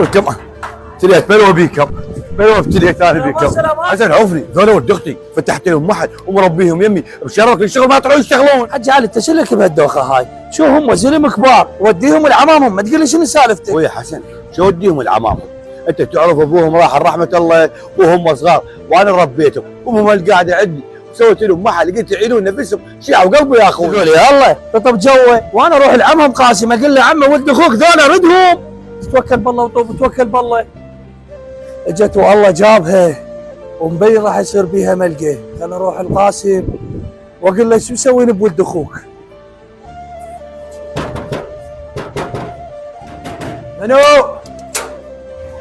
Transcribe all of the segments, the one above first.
وكمان ابتليت بلوه بيكم، بلوه ابتليت ثاني بيكم. حسن عوفني ذولا ولد اختي، فتحت لهم محل ومربيهم يمي، بشرفك الشغل ما يطلعون يشتغلون. حج علي انت شو لك بهالدوخه هاي؟ شو هم زلم كبار، وديهم لعمامهم، ما تقول لي شنو سالفتك؟ ويا حسن شو وديهم لعمامهم؟ انت تعرف ابوهم راح رحمه الله وهم صغار، وانا ربيتهم، امهم القاعده عندي، وسويت لهم محل، قلت يعينون نفسهم، شيعوا قلبي يا اخوي. تقول يلا تطب جوه، وانا اروح لعمهم قاسم اقول له عمي ولد اخوك ذولا ردهم. توكل بالله وطوب توكل بالله. اجت والله جابها ومبين راح يصير بيها ملقى، خل اروح القاسم واقول له شو مسوين بولد اخوك؟ منو؟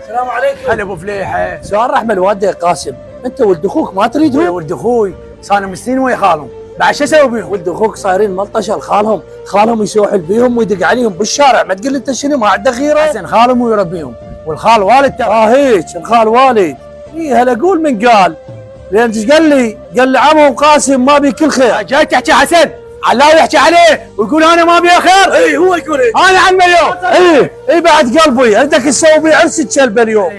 السلام عليكم. هلا ابو فليحه. سؤال رحمه الوالده يا قاسم، انت ولد اخوك ما تريدهم؟ يا ولد اخوي صار من سنين ويا خالهم، بعد شو اسوي بيهم؟ ولد اخوك صايرين ملطشه لخالهم، خالهم يسوحل بيهم ويدق عليهم بالشارع، ما تقول لي انت شنو ما عندك غيره؟ حسن خالهم ويربيهم، والخال والد ترى. هيك الخال والد. اي هلا قول من قال، لان ايش قال لي؟ قال لي عمو قاسم ما بي كل خير. جاي تحكي حسن، علاوي يحكي عليه ويقول انا ما بي خير. اي هو يقول ايه؟ انا عمي اليوم. اي بعد قلبي، عندك تسوي بي عرس الكلب اليوم.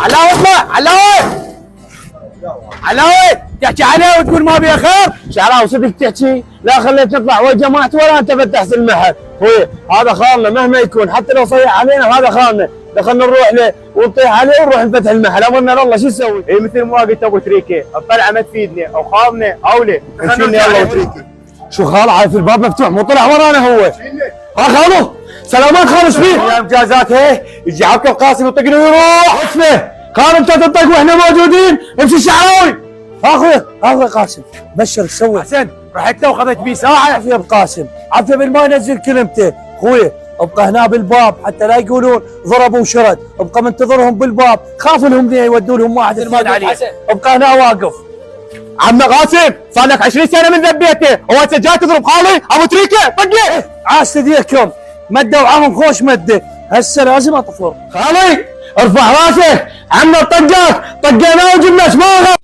علاوي اطلع، علاوي تحكي عليه وتقول ما بي خير. شعراوي صدق تحكي؟ لا خليت نطلع وجمعت ولا انت فتحت المحل. خوي هذا خالنا مهما يكون، حتى لو صيح علينا هذا خالنا، دخلنا نروح له ونطيح عليه ونروح نفتح المحل، امرنا الله شو نسوي؟ اي مثل ما قلت ابو تريكه، الطلعه ما تفيدني او خالنا اولي. شيلني يلا وتريكه. شو خال عارف الباب مفتوح مو طلع ورانا هو. ها خالو سلامات خالو ايش فيك؟ يا امتيازات هي يجي عبد القاسم يطقني ويروح. اسمه خال انت تطق واحنا موجودين، امشي شعراوي. اخوي قاسم بشر ايش سوي؟ حسن رحت له وخذت بي ساعه. عافيه بقاسم، عافيه بالما ينزل كلمته، اخوي ابقى هنا بالباب حتى لا يقولون ضرب وشرد، ابقى منتظرهم بالباب، خاف لهم ذي يودوا لهم واحد يرمون عليه، ابقى هنا واقف. عم قاسم صار لك 20 سنه من ذبيته، هو انت جاي تضرب خالي ابو تريكه؟ طقه عاس تديكم مده وعمهم خوش مده، هسه لازم اطفر. خالي ارفع راسك، عمنا طقاك، طقيناه وجبنا شماغه.